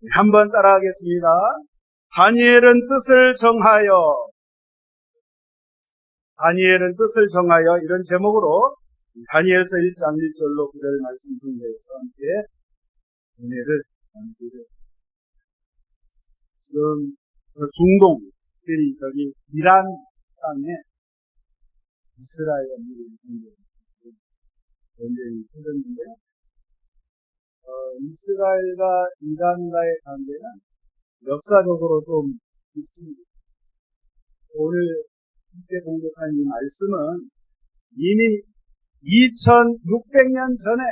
한번 따라하겠습니다. 다니엘은 뜻을 정하여 이런 제목으로 다니엘서 1장 1절로 9절 말씀 분배해서 함께 은혜를 나누기를. 지금 중동, 저기 이란 땅에 이스라엘과 미국이 전쟁이 터졌는데, 이스라엘과 이란과의 관계는 역사적으로 좀 있습니다. 오늘 함께 공독한 이 말씀은 이미 2600년 전에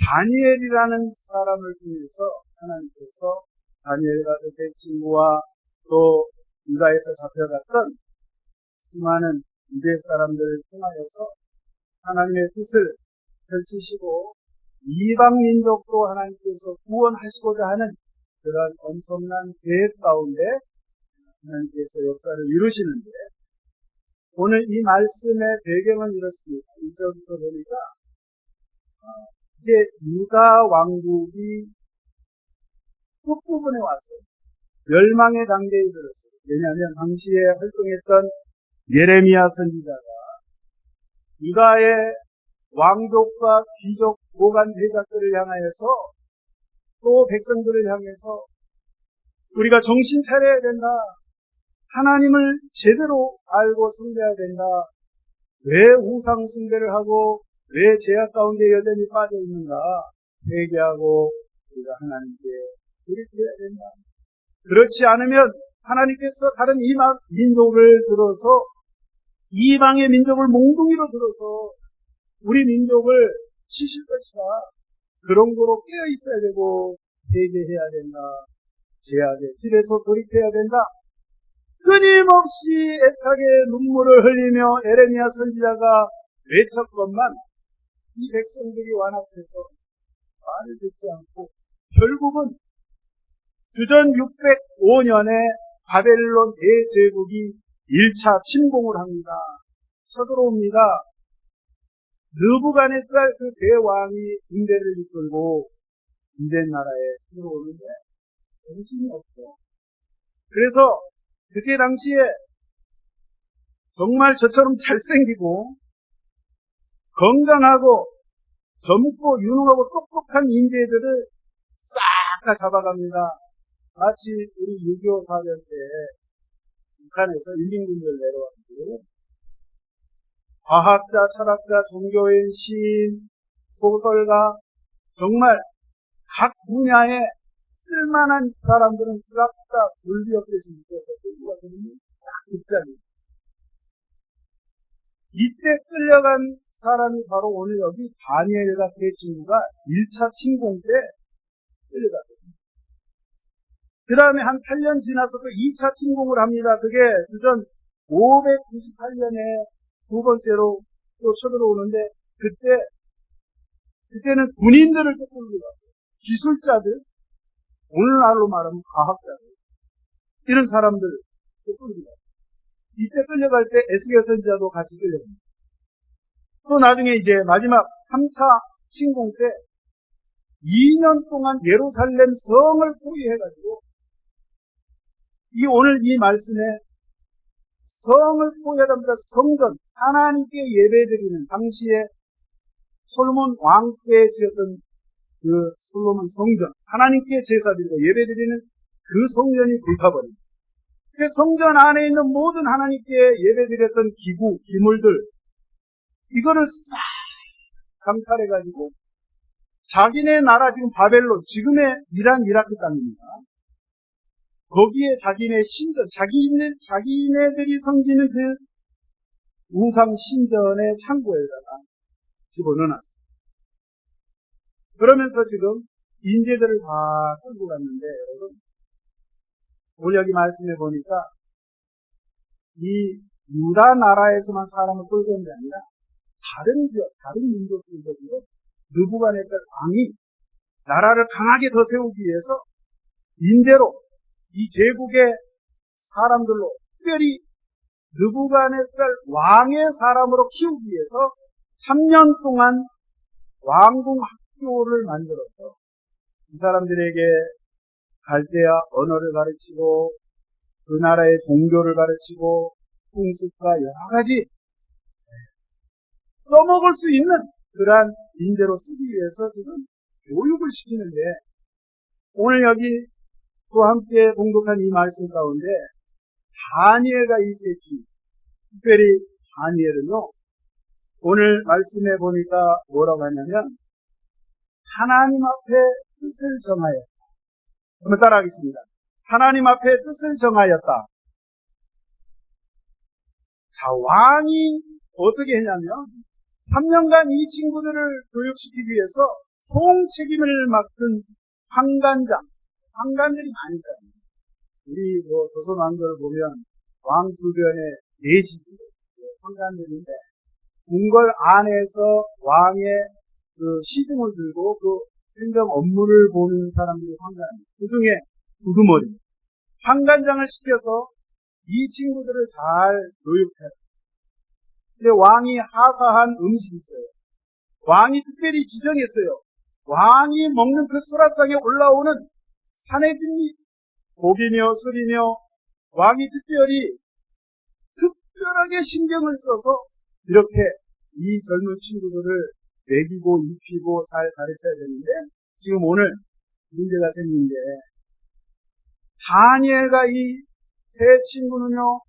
다니엘이라는 사람을 통해서 하나님께서 다니엘과 그 세 친구와 또 유다에서 잡혀갔던 수많은 유대 사람들을 통하여서 하나님의 뜻을 펼치시고 이방 민족도 하나님께서 구원하시고자 하는 그런 엄청난 계획 가운데 하나님께서 역사를 이루시는데, 오늘 이 말씀의 배경은 이렇습니다. 1절부터 보니까 이제 유다 왕국이 끝부분에 왔어요. 멸망의 단계에 이르렀어요. 왜냐하면 당시에 활동했던 예레미야 선지자가 유다의 왕족과 귀족 고관 대작들을 향하여서 또 백성들을 향해서 우리가 정신 차려야 된다. 하나님을 제대로 알고 숭배해야 된다. 왜 우상 숭배를 하고 왜 죄악 가운데 여전히 빠져 있는가? 회개하고 우리가 하나님께 돌이켜야 된다. 그렇지 않으면 하나님께서 다른 이방 민족을 들어서 이방의 민족을 몽둥이로 들어서 우리 민족을 치실 것이다. 그런 거로 깨어 있어야 되고 회개해야 된다. 죄악의 길에서 돌이켜야 된다. 끊임없이 애타게 눈물을 흘리며 예레미야 선지자가 외쳤건만 이 백성들이 완악해서 말을 듣지 않고 결국은 주전 605년에 바벨론 대제국이 1차 침공을 합니다. 쳐들어옵니다. 느부갓네살 그 대왕이 군대를 이끌고 유대 나라에 쳐들어오는데 정신이 없어. 그래서 그때 당시에 정말 저처럼 잘생기고 건강하고 젊고 유능하고 똑똑한 인재들을 싹 다 잡아갑니다. 마치 우리 6.25 사변 때 북한에서 인민군들 내려왔고 과학자, 철학자, 종교인, 시인, 소설가, 정말 각 분야에 쓸만한 사람들은 싹 다 불비역대시 밑에서 끌고 가거든요. 딱 입장이. 이때 끌려간 사람이 바로 오늘 여기 다니엘과 세 친구가 1차 침공 때 끌려갔거든요. 그 다음에 한 8년 지나서 또 2차 침공을 합니다. 그게 주전 598년에 두 번째로 또 쳐들어오는데, 그때는 군인들을 또 끌고 갔어요. 기술자들, 오늘날로 말하면 과학자들, 이런 사람들 또 끌고 갔어요. 이때 끌려갈 때 에스겔 선지자도 같이 끌려갑니다. 또 나중에 이제 마지막 3차 침공 때 2년 동안 예루살렘 성을 포위해가지고, 오늘 이 말씀에 성을 포위하다보다 성전, 하나님께 예배드리는 당시에 솔로몬 왕 때 지었던 그 솔로몬 성전, 하나님께 제사드리고 예배드리는 그 성전이 불타버립니다. 그 성전 안에 있는 모든 하나님께 예배드렸던 기구, 기물들, 이거를 싹 강탈해가지고 자기네 나라, 지금 바벨론, 지금의 이란, 이라크 땅입니다. 거기에 자기네 신전, 자기네들이 섬기는 그 우상 신전의 창고에다가 집어넣어놨어요. 그러면서 지금 인재들을 다 끌고 갔는데, 여러분, 오늘 여기 말씀해 보니까 이 유다 나라에서만 사람을 끌고 온 게 아니라 다른 지역, 다른 민족들도 느부갓네살 왕이 나라를 강하게 더 세우기 위해서 인재로 이 제국의 사람들로, 특별히 느부갓네살 왕의 사람으로 키우기 위해서 3년 동안 왕궁 학교를 만들어서 이 사람들에게 갈대아 언어를 가르치고 그 나라의 종교를 가르치고 풍습과 여러 가지 써먹을 수 있는 그러한 인재로 쓰기 위해서 지금 교육을 시키는데, 오늘 여기 또 함께 봉독한 이 말씀 가운데 다니엘과 이세키, 특별히 다니엘은요, 오늘 말씀해 보니까 뭐라고 하냐면 하나님 앞에 뜻을 정하였다. 한번 따라하겠습니다. 하나님 앞에 뜻을 정하였다. 자, 왕이 어떻게 했냐면 3년간 이 친구들을 교육시키기 위해서 총 책임을 맡은 황관들이 많이 있잖아요. 우리 조선 왕조를 보면 왕 주변에 내지 황관들인데, 궁궐 안에서 왕의 그 시중을 들고 그 행정 업무를 보는 사람들이 황관이에요. 그 중에 우두머리 황관장을 시켜서 이 친구들을 잘 교육해요. 근데 왕이 하사한 음식이 있어요. 왕이 특별히 지정했어요. 왕이 먹는 그 수라상에 올라오는 산의 진미, 고기며 술이며, 왕이 특별하게 신경을 써서 이렇게 이 젊은 친구들을 먹이고 입히고 잘 가르쳐야 되는데, 지금 오늘 문제가 생긴 게, 다니엘과 이 세 친구는요,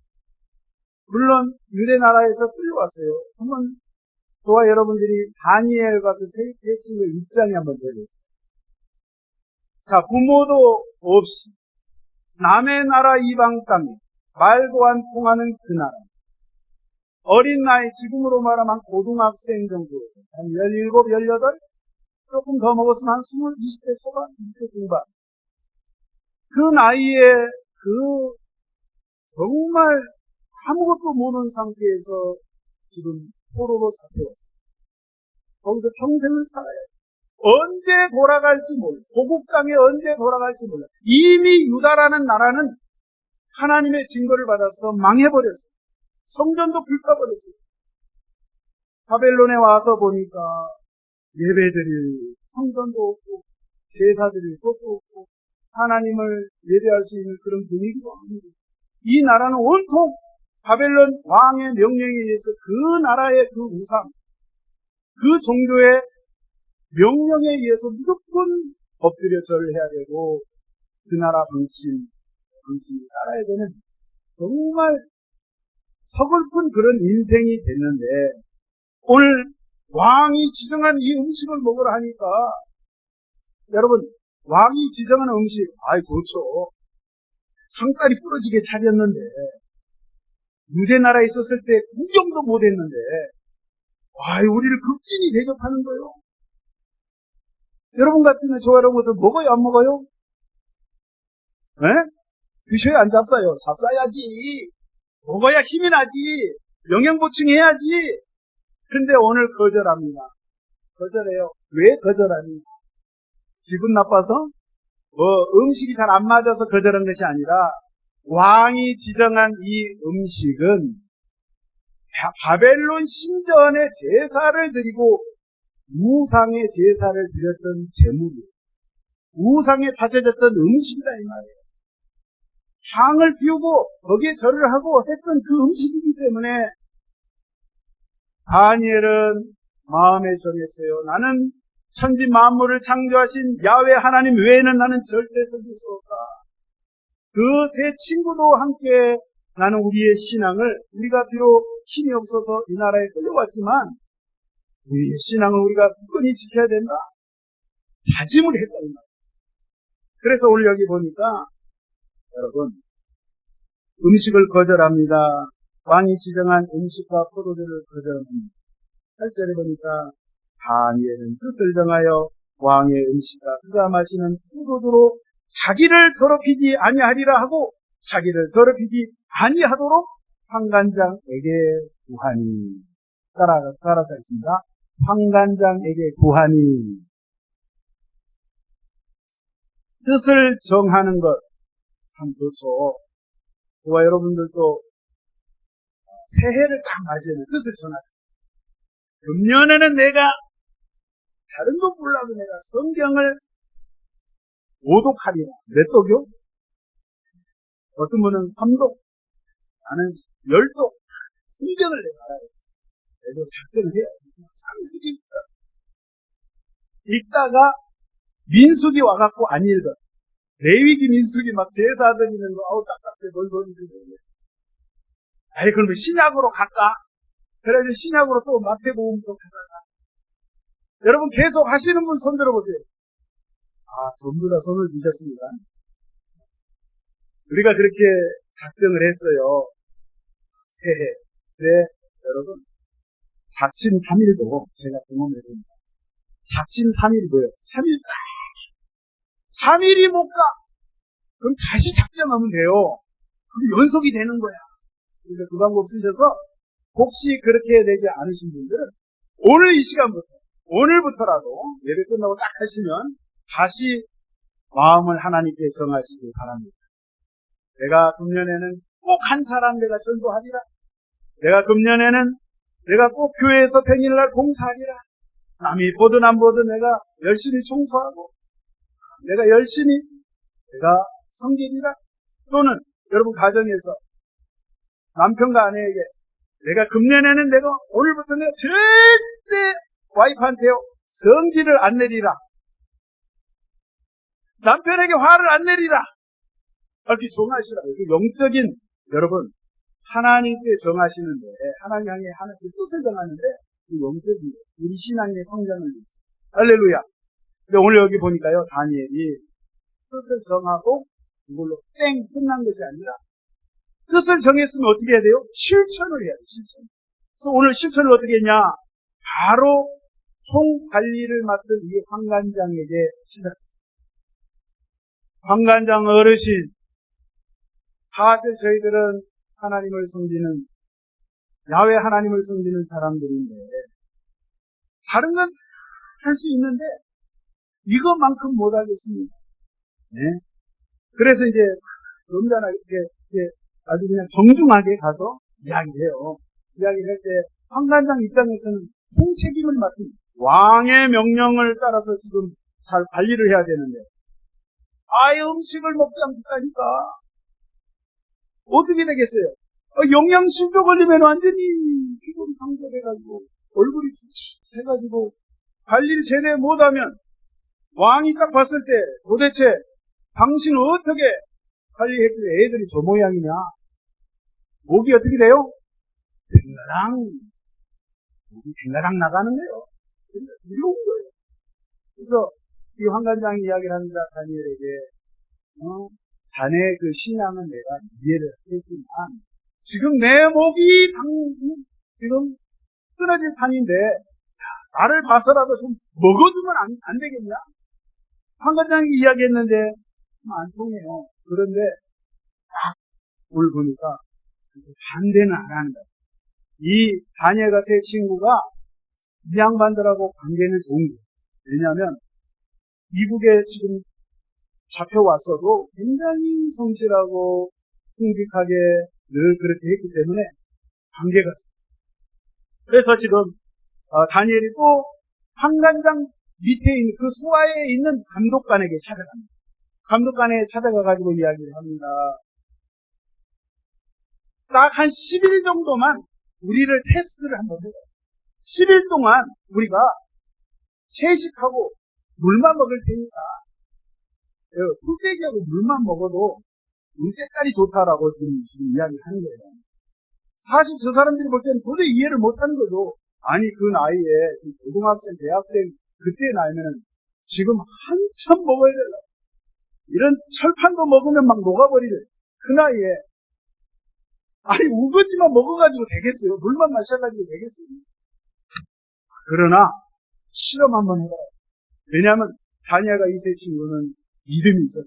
물론 유대 나라에서 끌려왔어요. 한번 저와 여러분들이 다니엘과 그 세 친구의 입장에 한번 되겠습니다. 자, 부모도 없이 남의 나라 이방 땅에 말도 안 통하는 그 나라, 어린 나이, 지금으로 말하면 고등학생 정도, 한 17, 18, 조금 더 먹었으면 한 20대 초반, 20대 중반, 그 나이에 정말 아무것도 모르는 상태에서 지금 포로로 잡혀왔어요. 거기서 평생을 살아야 해요. 언제 돌아갈지 몰라. 고국 땅에 언제 돌아갈지 몰라. 이미 유다라는 나라는 하나님의 증거를 받아서 망해버렸어요. 성전도 불타버렸어요. 바벨론에 와서 보니까 예배드릴 성전도 없고 제사드릴 것도 없고 하나님을 예배할 수 있는 그런 분위기도 아니고, 이 나라는 온통 바벨론 왕의 명령에 의해서 그 나라의 그 우상, 그 종교의 명령에 의해서 무조건 엎드려 절을 해야 되고 그 나라 방침을 따라야 되는 정말 서글픈 그런 인생이 됐는데, 오늘 왕이 지정한 이 음식을 먹으라 하니까, 여러분, 왕이 지정한 음식, 좋죠. 상다리 부러지게 차렸는데, 유대 나라에 있었을 때 구경도 못했는데, 우리를 극진히 대접하는 거예요. 여러분 같으면 저와 여러분도 먹어요, 안 먹어요? 네? 드셔야 안 잡사요? 잡사야지. 먹어야 힘이 나지. 영양 보충해야지. 근데 오늘 거절합니다. 거절해요. 왜 거절합니까? 기분 나빠서? 음식이 잘 안 맞아서 거절한 것이 아니라, 왕이 지정한 이 음식은 바벨론 신전에 제사를 드리고 우상의 제사를 드렸던 제물이에요. 우상에 바쳐졌던 음식이다 이 말이에요. 향을 피우고 거기에 절을 하고 했던 그 음식이기 때문에 다니엘은 마음에 정했어요. 나는 천지 만물을 창조하신 야훼 하나님 외에는 나는 절대 섬길 수 없다. 그 세 친구도 함께 나는 우리의 신앙을, 우리가 비록 힘이 없어서 이 나라에 끌려왔지만 우리의 신앙을 우리가 굳건히 지켜야 된다. 다짐을 했다 이 말이에요. 그래서 오늘 여기 보니까 여러분, 음식을 거절합니다. 왕이 지정한 음식과 포도주를 거절합니다. 8절에 보니까 다니엘은 뜻을 정하여 왕의 음식과 그가 마시는 포도주로 자기를 더럽히지 아니하리라 하고, 자기를 더럽히지 아니하도록 황관장에게 구하니. 따라서 있습니다. 황관장에게 구하니. 뜻을 정하는 것 참 좋죠. 저와 여러분들도 새해를 딱 맞이하는 뜻을 정하죠. 금년에는 내가 다른 거 보려고 내가 성경을 5도 칼이야. 몇 도요? 어떤 분은 3도, 나는 10도. 승전을 내가 알아요. 그래도 작전을 해야 돼. 상승이 있다. 읽다가 민수기 와갖고 안 읽어. 레위기 민수기 막 제사드리는 거, 아우, 딱딱해, 뭔 소리인지 모르겠어. 아이, 그러면 신약으로 갈까? 그래서 신약으로 또 마태복음 또 가다가. 여러분 계속 하시는 분 손 들어보세요. 아, 전부 다 손을 드셨습니다. 우리가 그렇게 작정을 했어요. 새해. 네, 여러분. 작심 3일도 제가 경험해봅니다. 작심 3일 뭐예요? 3일 딱. 3일이 못 가. 그럼 다시 작정하면 돼요. 그럼 연속이 되는 거야. 그러니까 그 방법 쓰셔서 혹시 그렇게 되지 않으신 분들은 오늘 이 시간부터, 오늘부터라도 예배 끝나고 딱 하시면 다시 마음을 하나님께 정하시길 바랍니다. 내가 금년에는 꼭 한 사람 내가 전도하리라. 내가 금년에는 내가 꼭 교회에서 평일날 봉사하리라. 남이 보든 안 보든 내가 열심히 청소하고 내가 열심히 내가 섬기리라. 또는 여러분 가정에서 남편과 아내에게 내가 금년에는 내가 오늘부터 내가 절대 와이프한테요 성질을 안 내리라. 남편에게 화를 안 내리라. 이렇게 정하시라. 그 영적인 여러분 하나님께 정하시는데 하나님 향해 하나님께 뜻을 정하는데 그 영적인 우리 신앙의 성장을 위해서. 할렐루야. 근데 오늘 여기 보니까요 다니엘이 뜻을 정하고 이걸로 땡 끝난 것이 아니라 뜻을 정했으면 어떻게 해야 돼요? 실천을 해야 돼요. 실천. 그래서 오늘 실천을 어떻게 했냐? 바로 총 관리를 맡은 이 황관장에게 시작했어요. 황관장 어르신, 사실 저희들은 하나님을 섬기는, 야훼 하나님을 섬기는 사람들인데, 다른 건 할 수 있는데, 이것만큼 못하겠습니다. 네? 그래서 이제, 언제나 이렇게 아주 그냥 정중하게 가서 이야기해요. 이야기를 할 때, 황관장 입장에서는 총책임을 맡은 왕의 명령을 따라서 지금 잘 관리를 해야 되는데, 아예 음식을 먹지 않겠다니까. 어떻게 되겠어요? 영양실조 걸리면 완전히 피곤이 상절해가지고, 얼굴이 축축해가지고, 관리를 제대로 못하면, 왕이 딱 봤을 때, 도대체, 당신은 어떻게 관리했길래 애들이 저 모양이냐? 목이 어떻게 돼요? 목이 빙가당 나가는 거예요. 두려운 거예요. 그래서, 이 황관장이 이야기를 합니다. 다니엘에게 자네 그 신앙은 내가 이해를 했지만 지금 내 목이 지금 끊어질 판인데 나를 봐서라도 좀 먹어주면 안 되겠냐? 황관장이 이야기했는데 안 통해요. 그런데 딱 오늘 보니까 반대는 안 한다. 이 다니엘과 세 친구가 이 양반들하고 관계는 좋은 거예요. 왜냐하면 미국에 지금 잡혀왔어도 굉장히 성실하고 승직하게 늘 그렇게 했기 때문에 관계가 좋아요. 그래서 지금 다니엘이 또 황관장 밑에 있는 그 수하에 있는 감독관에게 찾아갑니다. 감독관에 찾아가가지고 이야기를 합니다. 딱 한 10일 정도만 우리를 테스트를 한번 해요. 10일 동안 우리가 채식하고 물만 먹을 테니까 풀떼기하고 물만 먹어도 우리 때깔이 좋다라고 지금 이야기하는 거예요. 사실 저 사람들이 볼 때는 도저히 이해를 못하는 거죠. 아니 그 나이에 고등학생, 대학생 그때 나이면은 지금 한참 먹어야 되려. 이런 철판도 먹으면 막 녹아버리래. 그 나이에 아니 우거지만 먹어가지고 되겠어요? 물만 마셔가지고 되겠어요? 그러나 실험 한번 해봐요. 왜냐하면 다니엘과 이 세 친구는 믿음이 있어요.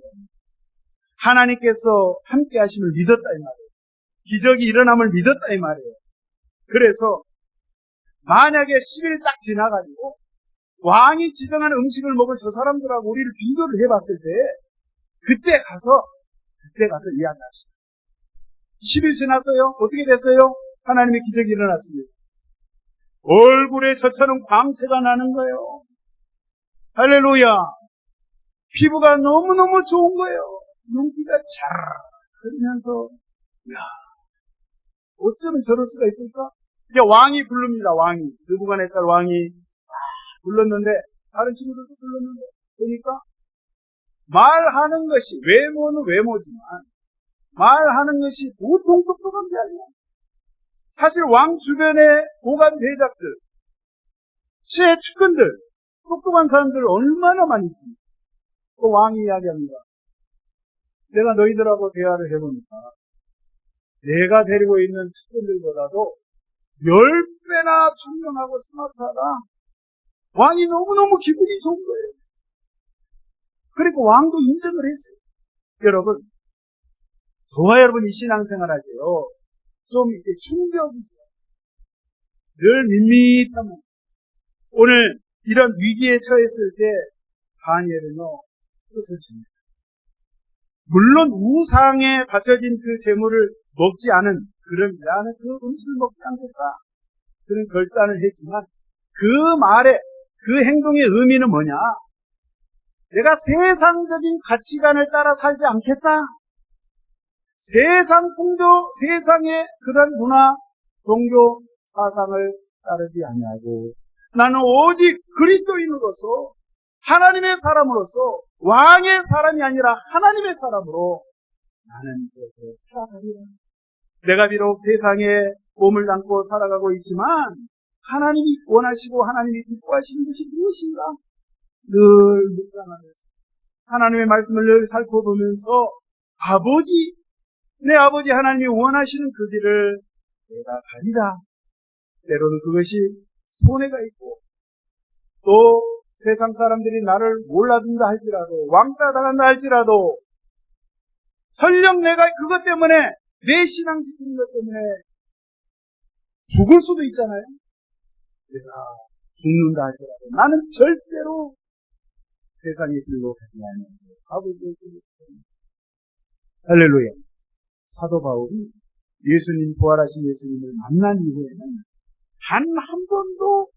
하나님께서 함께 하심을 믿었다 이 말이에요. 기적이 일어남을 믿었다 이 말이에요. 그래서 만약에 10일 딱 지나가지고 왕이 지정한 음식을 먹을 저 사람들하고 우리를 비교를 해봤을 때 그때 가서 이야기합시다. 10일 지났어요? 어떻게 됐어요? 하나님의 기적이 일어났습니다. 얼굴에 저처럼 광채가 나는 거예요. 할렐루야. 피부가 너무너무 좋은 거예요. 윤기가 잘 흐르면서, 이야, 어쩌면 저럴 수가 있을까? 이제 왕이 부릅니다, 왕이. 느부갓네살 왕이 불렀는데, 다른 친구들도 불렀는데, 보니까, 말하는 것이, 외모는 외모지만, 말하는 것이 보통 똑똑한 게 아니야. 사실 왕 주변의 고관 대작들, 최측근들, 똑똑한 사람들 얼마나 많이 있습니까? 그 왕이 이야기합니다. 내가 너희들하고 대화를 해보니까 내가 데리고 있는 측근들보다도 10배나 총명하고 스마트하다. 왕이 너무너무 기분이 좋은 거예요. 그리고 왕도 인정을 했어요. 여러분, 저와 여러분이 신앙생활 하세요. 좀 이렇게 충격이 있어요. 늘 밋밋하면. 오늘 이런 위기에 처했을 때 다니엘은요, 뜻을 줍니다. 물론 우상에 바쳐진 그 재물을 먹지 않은, 그런 나는 그 음식을 먹지 않겠다, 그런 결단을 했지만, 그 말에, 그 행동의 의미는 뭐냐? 내가 세상적인 가치관을 따라 살지 않겠다. 세상 풍조, 세상의 그런 문화, 종교, 사상을 따르지 아니하고, 나는 오직 그리스도인으로서, 하나님의 사람으로서, 왕의 사람이 아니라 하나님의 사람으로 나는 그렇게 살아가리라. 내가 비록 세상에 몸을 담고 살아가고 있지만 하나님이 원하시고 하나님이 기뻐하시는 것이 무엇인가? 늘 묵상하면서 하나님의 말씀을 늘 살펴보면서 내 아버지 하나님이 원하시는 그 길을 내가 가리라. 때로는 그것이 손해가 있고, 또 세상 사람들이 나를 몰라준다 할지라도, 왕따 당한다 할지라도, 설령 내가 그것 때문에, 내 신앙 지키는 것 때문에 죽을 수도 있잖아요. 내가 죽는다 할지라도 나는 절대로 세상의 길로 가지 않는다. 아버지의 길로 할렐루야. 사도 바울이 부활하신 예수님을 만난 이후에는 단 한 번도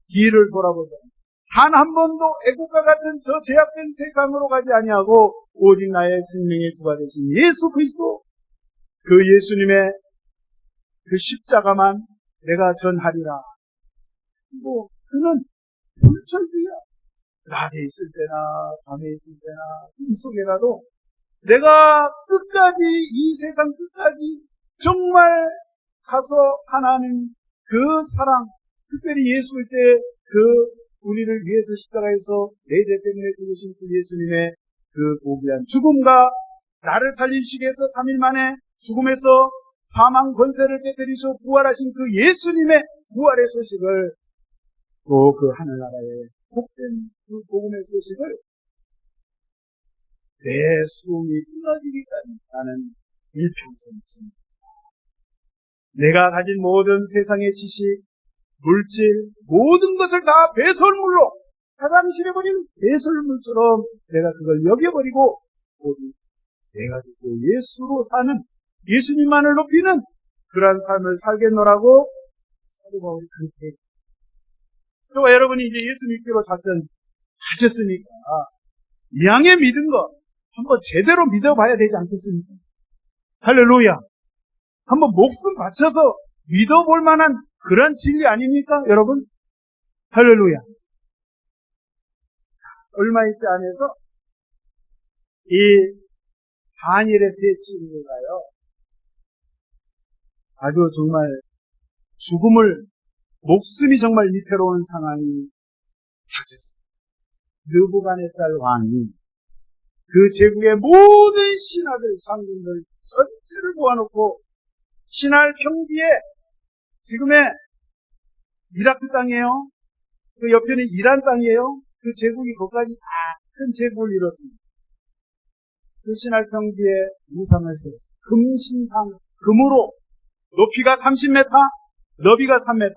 뒤를 돌아보지 않고, 단 한 번도 애국과 같은 저 제약된 세상으로 가지 아니하고 오직 나의 생명의 주가 되신 예수 그리스도, 그 예수님의 그 십자가만 내가 전하리라. 그는 불철주야. 낮에 있을 때나 밤에 있을 때나 꿈속에라도 내가 끝까지, 이 세상 끝까지 정말 가서 하나님 그 사랑, 특별히 예수일 때 우리를 위해서 십자가에서 내 죄 때문에 죽으신 그 예수님의 그 고귀한 죽음과 나를 살리시기 위해서 3일 만에 죽음에서 사망 권세를 깨뜨리시고 부활하신 그 예수님의 부활의 소식을, 또 그 하늘나라의 복된 그 복음의 소식을 내 숨이 끊어지기까지 나는 일평생 전합니다. 내가 가진 모든 세상의 지식, 물질, 모든 것을 다 배설물로, 화장실해버린 배설물처럼 내가 그걸 여겨버리고 오직 내가 듣고 예수로 사는, 예수님만을 높이는 그러한 삶을 살겠노라고 사도 바울이 그렇게 했죠. 저와 여러분이 이제 예수 믿기로 작정하셨으니까 양의 믿은 거 한번 제대로 믿어봐야 되지 않겠습니까? 할렐루야. 한번 목숨 바쳐서 믿어볼 만한 그런 진리 아닙니까, 여러분? 할렐루야. 얼마 있지 않아서 이 다니엘의 세 친구가요, 아주 정말 목숨이 정말 위태로운 상황이 닥쳤습니다. 느부갓네살 왕이 그 제국의 모든 신하들, 장군들 전체를 모아놓고 신할 평지에, 지금의 이라크 땅이에요. 그 옆에는 이란 땅이에요. 그 제국이 거기까지 다 큰 제국을 이뤘습니다. 그 신할 평지에 우상을 세웠습니다. 금신상, 금으로 높이가 30m, 너비가 3m.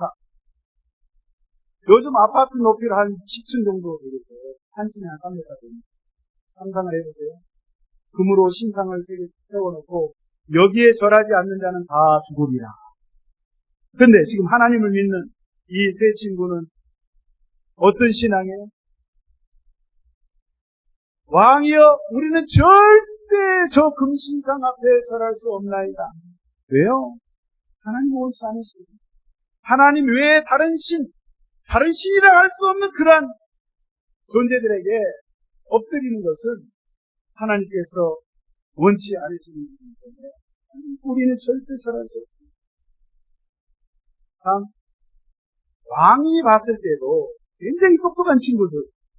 요즘 아파트 높이를 한 10층 정도 되겠어요. 한 층에 한 3m 됩니다. 상상을 해보세요. 금으로 신상을 세워놓고 여기에 절하지 않는 자는 다 죽으리라. 근데 지금 하나님을 믿는 이 세 친구는 어떤 신앙이에요? 왕이여 우리는 절대 저 금신상 앞에 절할 수 없나이다. 왜요? 하나님 옳지 않으시고 하나님 외에 다른 신이라 할 수 없는 그러한 존재들에게 엎드리는 것은 하나님께서 원치 않으시는 것이기 때문에 우리는 절대 절할 수 없습니다. 참 왕이 봤을 때도 굉장히 똑똑한 친구들,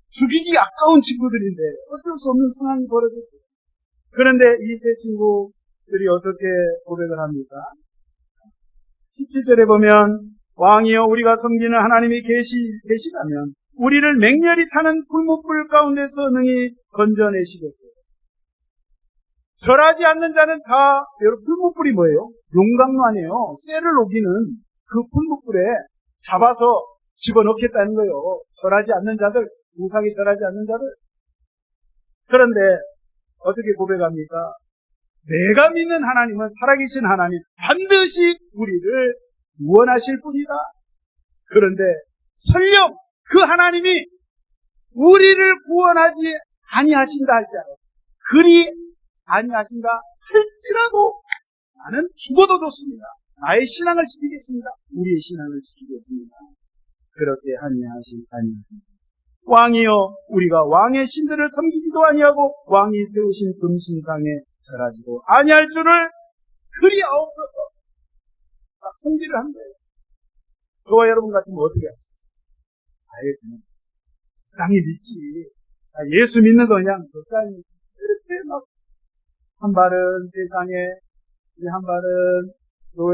죽이기 아까운 친구들인데 어쩔 수 없는 상황이 벌어졌어요. 그런데 이 세 친구들이 어떻게 고백을 합니까? 17절에 보면 왕이여 우리가 섬기는 하나님이 계시다면 우리를 맹렬히 타는 불못불 가운데서 능히 건져내시겠고 절하지 않는 자는 다, 여러분 불못불이 뭐예요? 용광로 아니에요. 쇠를 녹이는 그 불못불에 잡아서 집어넣겠다는 거예요. 절하지 않는 자들, 우상이 절하지 않는 자들. 그런데 어떻게 고백합니까? 내가 믿는 하나님은 살아계신 하나님, 반드시 우리를 구원하실 분이다. 그런데 설령 그 하나님이 우리를 구원하지 아니하신다 할지라도, 그리 아니하신다 할지라도 나는 죽어도 좋습니다. 나의 신앙을 지키겠습니다. 우리의 신앙을 지키겠습니다. 그렇게 아니하십니다. 왕이여 우리가 왕의 신들을 섬기지도 아니하고 왕이 세우신 금신상에 절하지도 아니할 줄을 그리하옵소서. 딱 통지를 한 거예요. 저와 여러분 같으면 어떻게 하시겠어요? 아예 그냥 적당히 믿지. 예수 믿는 거 그냥 적당히 이렇게 막 한 발은 세상에, 한 발은 교회,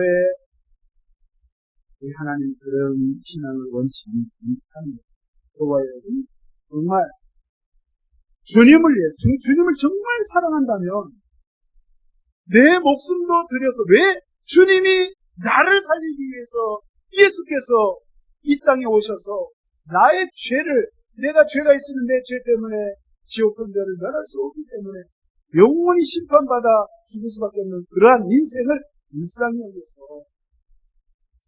우리 하나님 그런 신앙을 원치 않는 저와 여러분 정말 주님을 위해 주님을 정말 사랑한다면 내 목숨도 들여서 왜 주님이 나를 살리기 위해서 예수께서 이 땅에 오셔서 나의 죄를 내가 죄가 있으면 내 죄 때문에 지옥 근절을 면할 수 없기 때문에 영원히 심판받아 죽을 수밖에 없는 그러한 인생을 일상에 여겨서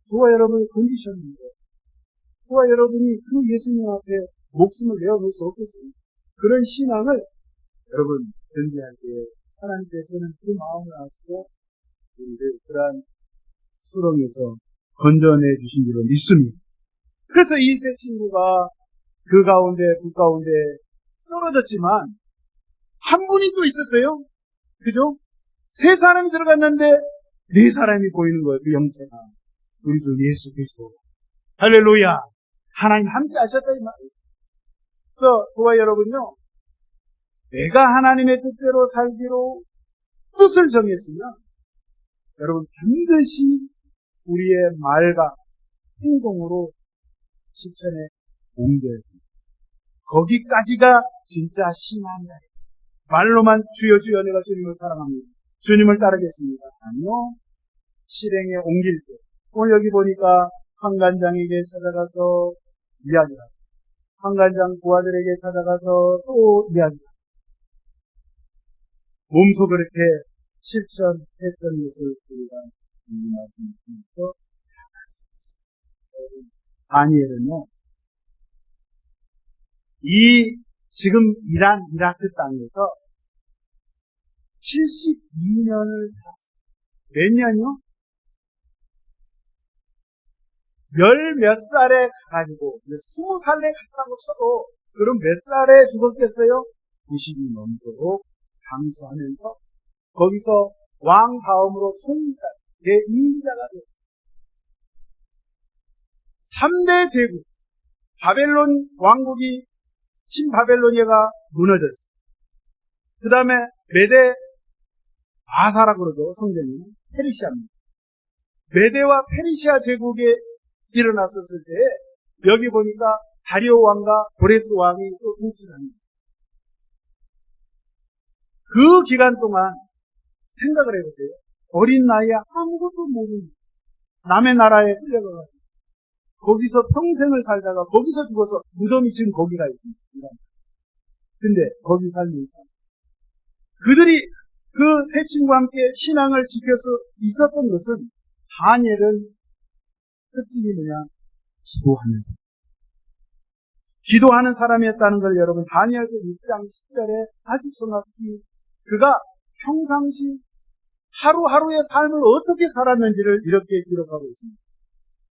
저와 여러분이 건디셨는데 저와 여러분이 그 예수님 앞에 목숨을 내어놓을 수 없겠습니다. 그런 신앙을 여러분 견디할 때 하나님께서는 그 마음을 아시고 우리를 그러한 수렁에서 건져내 주신 줄로 믿습니다. 그래서 이 세 친구가 그 가운데 불 가운데 떨어졌지만 한 분이 또 있었어요. 그죠? 세 사람이 들어갔는데 네 사람이 보이는 거예요. 그 영체가 우리 주 예수 그리스도. 할렐루야. 하나님 함께 하셨다 이 말이에요. 그래서 저와 여러분요, 내가 하나님의 뜻대로 살기로 뜻을 정했으면 여러분 반드시 우리의 말과 행동으로 실천에 옮겨야 됩니다. 거기까지가 진짜 신앙이다. 말로만 주여 주여 내가 주님을 사랑합니다. 주님을 따르겠습니다. 아니요. 실행에 옮길 때. 오늘 여기 보니까 환관장에게 찾아가서 이야기하고 환관장 부하들에게 찾아가서 또 이야기하고 몸소 그렇게 실천했던 것을 우리가 말씀드리면서 다니엘은요, 이 지금 이라크 땅에서 72년을 살았어요. 몇 년이요? 열 몇 살에 가지고 20살에 갔다고 쳐도 그럼 몇 살에 죽었겠어요? 90이 넘도록 장수하면서 거기서 왕 다음으로 총리가 제2인자가 되었어요. 3대 제국 바벨론 왕국이 신바벨로니아가 무너졌어요. 그 다음에 메데 바사라고 그러죠. 성경이 페르시아입니다. 메데와 페르시아 제국에 일어났었을 때 여기 보니까 다리오 왕과 고레스 왕이 또 통치를 합니다. 그 기간 동안 생각을 해보세요. 어린 나이에 아무것도 모르는 남의 나라에 끌려가가지고 거기서 평생을 살다가 거기서 죽어서 무덤이 지금 거기가 있습니다. 근데 거기 살면서 그들이 그 세 친구와 함께 신앙을 지켜서 있었던 것은 다니엘은 특징이 뭐냐? 기도하면서. 기도하는 사람이었다는 걸 여러분 다니엘서 6장 10절에 아주 정확히 그가 평상시 하루하루의 삶을 어떻게 살았는지를 이렇게 기록하고 있습니다.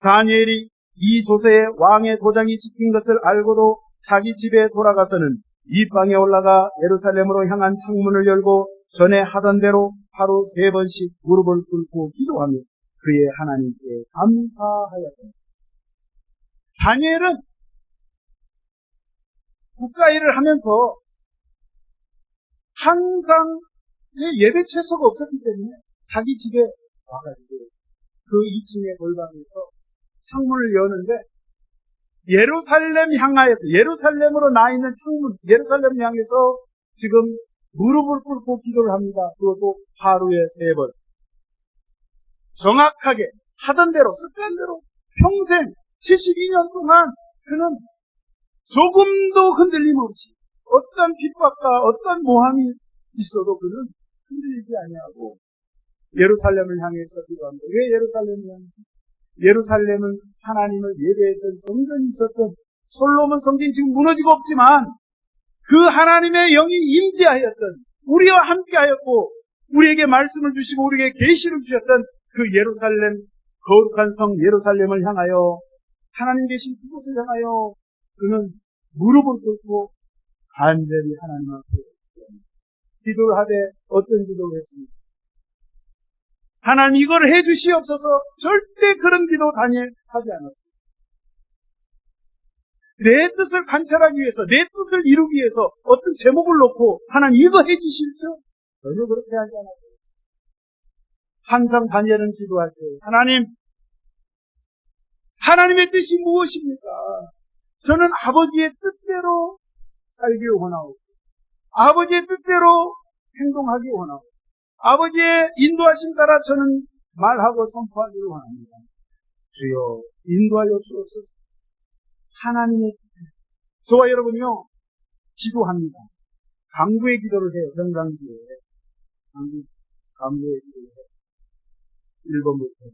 다니엘이 이 조세의 왕의 도장이 찍힌 것을 알고도 자기 집에 돌아가서는 이 방에 올라가 예루살렘으로 향한 창문을 열고 전에 하던 대로 하루 3번씩 무릎을 꿇고 기도하며 그의 하나님께 감사하였다. 다니엘은 국가일을 하면서 항상 예배 채소가 없었기 때문에 자기 집에 와가지고 그 2층의 골방에서 창문을 여는데 예루살렘 향하여서 예루살렘으로 나 있는 창문 예루살렘 향해서 지금 무릎을 꿇고 기도를 합니다. 그것도 하루에 3번 정확하게 하던 대로 습관대로 평생 72년 동안 그는 조금도 흔들림 없이 어떤 핍박과 어떤 모함이 있어도 그는 흔들리지 아니하고 예루살렘을 향해서 기도합니다. 왜 예루살렘을 향해서? 예루살렘은 하나님을 예배했던 성전이 있었던 솔로몬 성전이 지금 무너지고 없지만 그 하나님의 영이 임재하였던 우리와 함께하였고 우리에게 말씀을 주시고 우리에게 계시를 주셨던 그 예루살렘 거룩한 성 예루살렘을 향하여 하나님 계신 그곳을 향하여 그는 무릎을 꿇고 간절히 하나님 앞에 기도를 하되 어떤 기도를 했습니까? 하나님 이걸 해주시옵소서. 절대 그런 기도 다니엘 하지 않았어요. 내 뜻을 관찰하기 위해서 내 뜻을 이루기 위해서 어떤 제목을 놓고 하나님 이거 해주실죠? 전혀 그렇게 하지 않았어요. 항상 다니엘은 기도할 때 하나님의 뜻이 무엇입니까? 저는 아버지의 뜻대로 살기 원하고 아버지의 뜻대로 행동하기 원하고 아버지의 인도하심 따라 저는 말하고 선포하기를 원합니다. 주여 인도하여 주옵소서. 하나님의 뜻대로. 저와 여러분이요 기도합니다. 간구의 기도를 해요. 평상시에 간구의 기도를 해요. 1번부터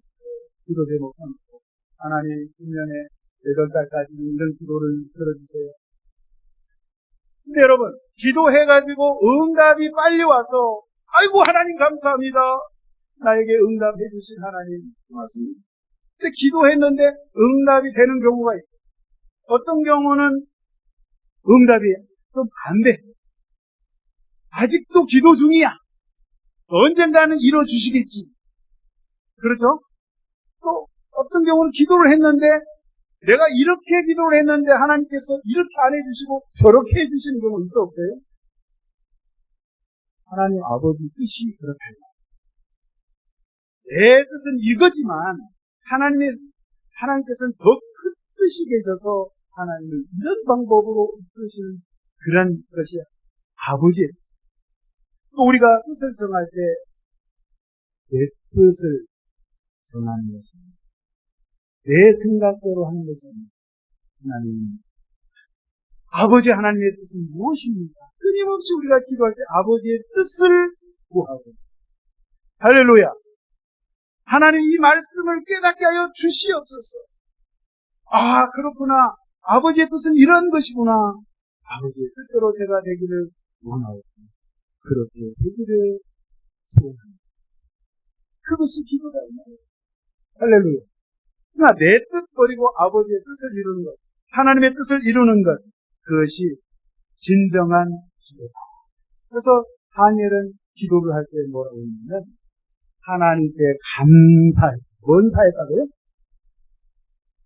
기도 제목 삼고 하나님 1년에 8달까지 이런 기도를 들어주세요. 근데 여러분 기도해가지고 응답이 빨리 와서 아이고 하나님 감사합니다. 나에게 응답해 주신 하나님 고맙습니다. 근데 기도했는데 응답이 되는 경우가 있고 어떤 경우는 응답이 좀 안 돼. 아직도 기도 중이야. 언젠가는 이뤄주시겠지. 그렇죠? 또 어떤 경우는 기도를 했는데 내가 이렇게 기도를 했는데 하나님께서 이렇게 안 해주시고 저렇게 해주시는 경우 있어 없어요? 하나님 아버지 뜻이 그렇다요. 내 뜻은 이거지만 하나님께서는 더 큰 뜻이 계셔서 하나님을 이런 방법으로 이끄시는 그런 것이 아버지의 뜻. 또 우리가 뜻을 정할 때 내 뜻을 정하는 것입니다. 내 생각대로 하는 것입니다. 하나님 아버지 하나님의 뜻은 무엇입니까? 끊임없이 우리가 기도할 때 아버지의 뜻을 구하고 할렐루야. 하나님 이 말씀을 깨닫게 하여 주시옵소서. 아 그렇구나. 아버지의 뜻은 이런 것이구나. 아버지의 뜻대로 제가 되기를 원하고 그렇게 되기를 소원합니다. 그것이 기도다. 할렐루야. 그러나 내 뜻 버리고 아버지의 뜻을 이루는 것, 하나님의 뜻을 이루는 것, 그것이 진정한 기도다. 그래서 다니엘은 기도를 할 때 뭐라고 했냐면 하나님께 감사해. 뭔 사했다고요?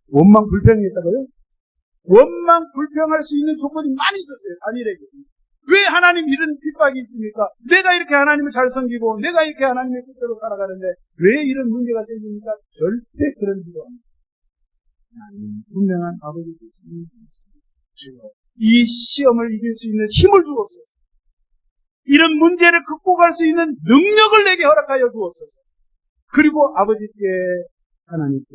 원망 불평했다고요? 원망 불평할 수 있는 조건이 많이 있었어요. 다니엘에게. 왜 하나님 이런 핍박이 있습니까? 내가 이렇게 하나님을 잘 섬기고 내가 이렇게 하나님의 뜻대로 살아가는데 왜 이런 문제가 생깁니까? 절대 그런 기도 안 해요. 하나님 분명한 아버지 뜻이 있습니다. 주여 이 시험을 이길 수 있는 힘을 주옵소서. 이런 문제를 극복할 수 있는 능력을 내게 허락하여 주옵소서. 그리고 아버지께 하나님께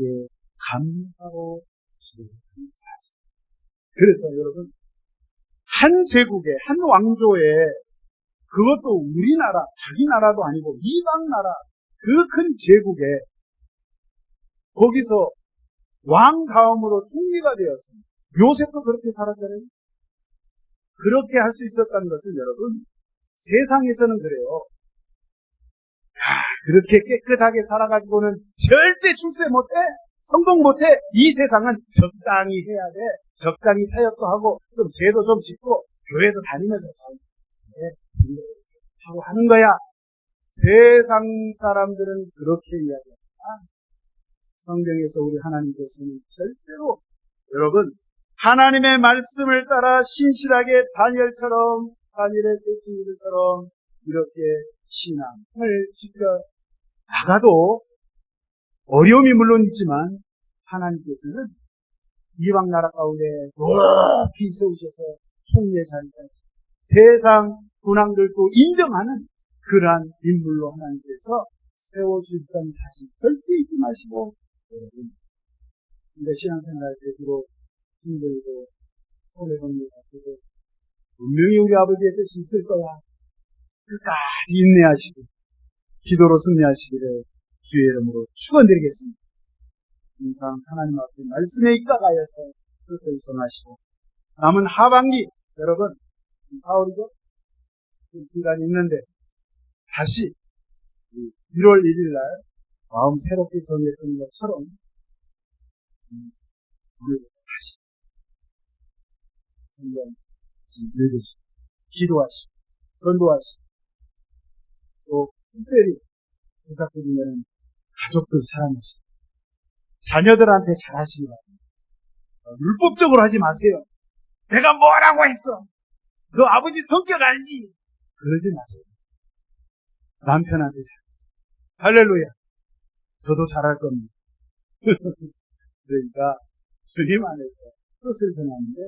감사로 기도하는 사실. 그래서 여러분 한 제국에 한 왕조에 그것도 우리나라 자기 나라도 아니고 이방 나라 그 큰 제국에 거기서 왕 다음으로 총리가 되었습니다. 요셉도 그렇게 살았잖아요. 그렇게 할 수 있었다는 것은 여러분, 세상에서는 그래요. 그렇게 깨끗하게 살아가지고는 절대 출세 못해, 성공 못해. 이 세상은 적당히 해야 돼. 적당히 타협도 하고 좀 죄도 좀 짓고 교회도 다니면서 잘 하고 하는 거야. 세상 사람들은 그렇게 이야기합니다. 성경에서 우리 하나님께서는 절대로 여러분 하나님의 말씀을 따라 신실하게 다니엘의 세 친구들처럼 이렇게 신앙을 지켜 나가도 어려움이 물론 있지만 하나님께서는 이방 나라 가운데 높이 세우셔서 총리의 자리까지 세상 군왕들도 인정하는 그러한 인물로 하나님께서 세워주셨다는 사실 절대 잊지 마시고 여러분 우리가 신앙생활할 때 주로 힘들고 손해보는 것 같아도 분명히 우리 아버지의 뜻이 있을 거야. 끝까지 인내하시고 기도로 승리하시기를 주의 이름으로 축원드리겠습니다. 항상 하나님 앞에 말씀에 입각하여서 뜻을 전하시고 남은 하반기 여러분 4월이죠? 기간이 있는데 다시 1월 1일 날 마음 새롭게 정했던 것처럼 우리 다시 한번 읽으시고 기도하시고 전도하시고 또 특별히 부탁드리면 가족들 사랑하시고 자녀들한테 잘하시기 바랍니다. 율법적으로 하지 마세요. 내가 뭐라고 했어? 너 아버지 성격 알지? 그러지 마세요. 남편한테 잘하시고 할렐루야. 저도 잘할 겁니다. 그러니까 주님 안에서 뜻을 전하는데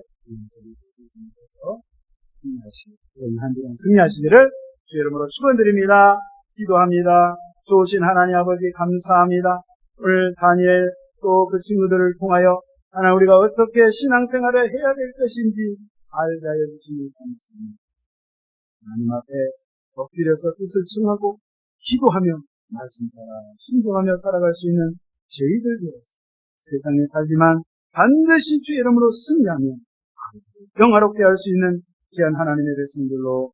한 주간 승리하시기를 주의 이름으로 축원드립니다. 기도합니다. 좋으신 하나님 아버지 감사합니다. 오늘 다니엘 또 그 친구들을 통하여 하나님 우리가 어떻게 신앙생활을 해야 될 것인지 알게 하여 주시니 감사합니다. 하나님 앞에 엎드려서 뜻을 청하고 기도하며 말씀 따라 순종하며 살아갈 수 있는 저희들 되었습니다. 세상에 살지만 반드시 주의 이름으로 승리하며 영화롭게 할 수 있는 귀한 하나님의 백성들로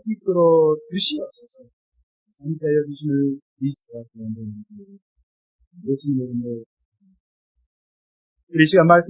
이끌어 주시옵소서. 함께하여 주시는 미스터 예수님의 이름으로 우리 시간 말씀